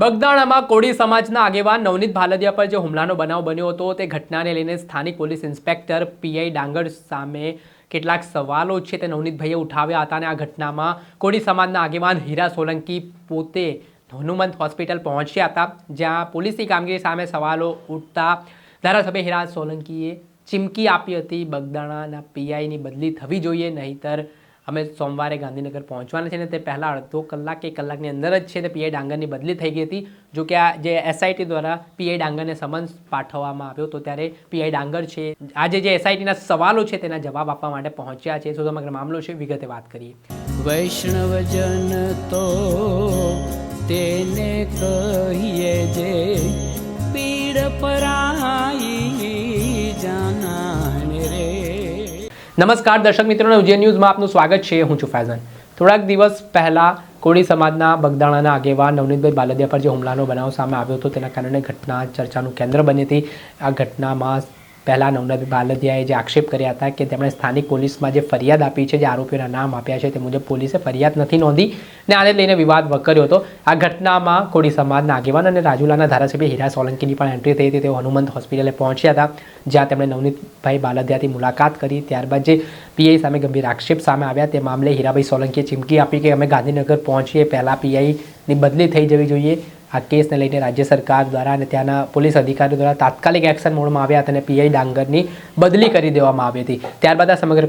બગદાણામાં કોળી સમાજના આગેવાન નવનીત ભાલદિયા પર જે હુમલાનો બનાવ બન્યો હતો તે ઘટનાને લઈને સ્થાનિક પોલીસ ઇન્સ્પેક્ટર પીઆઈ ડાંગર સામે કેટલાક સવાલો છે તે નવનીતભાઈએ ઉઠાવ્યા હતા અને આ ઘટનામાં કોળી સમાજના આગેવાન હીરા સોલંકી પોતે હનુમંત હોસ્પિટલ પહોંચ્યા હતા, જ્યાં પોલીસની કામગીરી સામે સવાલો ઉઠતા ધારાસભ્ય હીરા સોલંકીએ ચીમકી આપી હતી બગદાણાના પીઆઈની બદલી થવી જોઈએ, નહીંતર અમે સોમવારે ગાંધીનગર પહોંચવાના છે ને તે પહેલાં અડધો કલાક કે કલાકની અંદર જ છે તે પીઆઈ ડાંગરની બદલી થઈ ગઈ હતી। જો કે આ જે એસઆઈટી દ્વારા પીઆઈ ડાંગરને સમન્સ પાઠવવામાં આવ્યો તો ત્યારે પીઆઈ ડાંગર છે આજે જે એસઆઈટીના સવાલો છે તેના જવાબ આપવા માટે પહોંચ્યા છે। શું સમગ્ર મામલો છે વિગતે વાત કરીએ। વૈષ્ણવજન તો તેને કહીએ જે પીડ પરાઈ જાનાને રે। નમસ્કાર દર્શક મિત્રો, ઉજ્જૈન ન્યૂઝમાં આપનું સ્વાગત છે। હું છું ફૈઝન। થોડાક દિવસ પહેલાં કોળી સમાજના બગદાણાના આગેવાન નવનીતભાઈ ભાલદિયા પર જે હુમલાનો બનાવ સામે આવ્યો હતો તેના કારણે ઘટના ચર્ચાનું કેન્દ્ર બની હતી। આ ઘટનામાં પહેલાં નવનીતભાઈ ભાલદિયાએ જે આક્ષેપ કર્યા હતા કે તેમણે સ્થાનિક પોલીસમાં જે ફરિયાદ આપી છે, જે આરોપીઓના નામ આપ્યા છે તે મુજબ પોલીસે ફરિયાદ નથી નોંધી ને આને લઈને વિવાદ વકર્યો હતો। આ ઘટનામાં કોળી સમાજના આગેવાન અને રાજુલાના ધારાસભ્ય હીરા સોલંકીની પણ એન્ટ્રી થઈ હતી। તેઓ હનુમંત હોસ્પિટલે પહોંચ્યા હતા, જ્યાં તેમણે નવનીતભાઈ ભાલદિયાથી મુલાકાત કરી। ત્યારબાદ જે પીઆઈ સામે ગંભીર આક્ષેપ સામે આવ્યા તે મામલે હીરાભાઈ સોલંકીએ ચીમકી આપી કે અમે ગાંધીનગર પહોંચીએ પહેલાં પીઆઈની બદલી થઈ જવી જોઈએ। આ કેસને લઈને રાજ્ય સરકાર દ્વારા અને ત્યાંના પોલીસ અધિકારીઓ દ્વારા તાત્કાલિક એક્શન મોડમાં આવ્યા હતા અને પીઆઈ ડાંગરની બદલી કરી દેવામાં આવી હતી। ત્યારબાદ આ સમગ્ર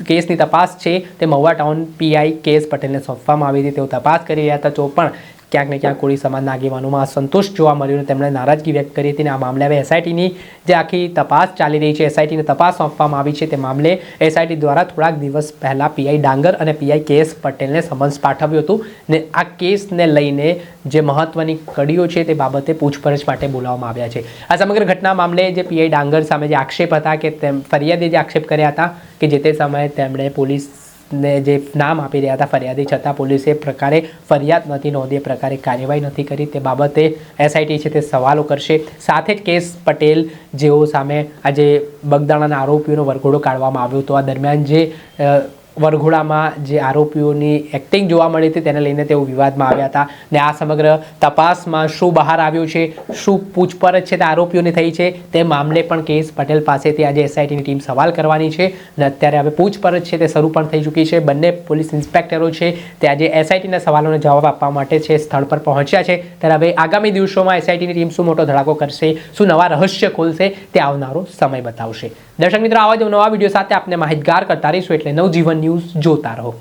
કેસની તપાસ છે તે મહુવા ટાઉન પીઆઈ કેએસ પટેલને સોંપવામાં આવી હતી। તેઓ તપાસ કરી રહ્યા હતા, તો પણ ક્યાંક ને ક્યાંક કોળી સમાજના આગેવાનોમાં અસંતોષ જોવા મળ્યો અને તેમણે નારાજગી વ્યક્ત કરી હતી। અને આ મામલે હવે એસઆઈટીની જે આખી તપાસ ચાલી રહી છે, એસઆઈટીને તપાસ સોંપવામાં આવી છે, તે મામલે એસઆઈટી દ્વારા થોડાક દિવસ પહેલાં પીઆઈ ડાંગર અને પીઆઈ કેએસ પટેલને સમન્સ પાઠવ્યું હતું ને આ કેસને લઈને જે મહત્વની કડીઓ છે તે બાબતે પૂછપરછ માટે બોલાવવામાં આવ્યા છે। આ સમગ્ર ઘટના મામલે જે પીઆઈ ડાંગર સામે જે આક્ષેપ હતા કે ફરિયાદે જે આક્ષેપ કર્યા હતા કે જે તે સમયે તેમણે પોલીસને જે નામ આપી રહ્યા હતા ફરિયાદી, છતાં પોલીસે પ્રકારે ફરિયાદ નથી નોંધી, એ પ્રકારે કાર્યવાહી નથી કરી, તે બાબતે એસઆઈટી છે તે સવાલો કરશે। સાથે જ કેએસ પટેલ જેઓ સામે આજે બગદાણાના આરોપીઓનો વરઘોડો કાઢવામાં આવ્યો હતો, આ દરમિયાન જે વરઘોડામાં જે આરોપીઓની એક્ટિંગ જોવા મળી હતી તેને લઈને તેઓ વિવાદમાં આવ્યા હતા ને આ સમગ્ર તપાસમાં શું બહાર આવ્યું છે, શું પૂછપરછ છે તે આરોપીઓની થઈ છે, તે મામલે પણ કેએસ પટેલ પાસેથી આજે એસઆઈટીની ટીમ સવાલ કરવાની છે અને અત્યારે હવે પૂછપરછ છે તે શરૂ પણ થઈ ચૂકી છે। બંને પોલીસ ઇન્સ્પેક્ટરો છે તે આજે એસઆઈટીના સવાલોનો જવાબ આપવા માટે છે સ્થળ પર પહોંચ્યા છે। ત્યારે હવે આગામી દિવસોમાં એસઆઈટીની ટીમ શું મોટો ધડાકો કરશે, શું નવા રહસ્ય ખોલશે, તે આવનારો સમય બતાવશે। દર્શક મિત્રો, આવા જ નવા વિડીયો સાથે આપને માહિતગાર કરતા રહીશું, એટલે નવજીવન ન્યૂઝ જોતા રહો।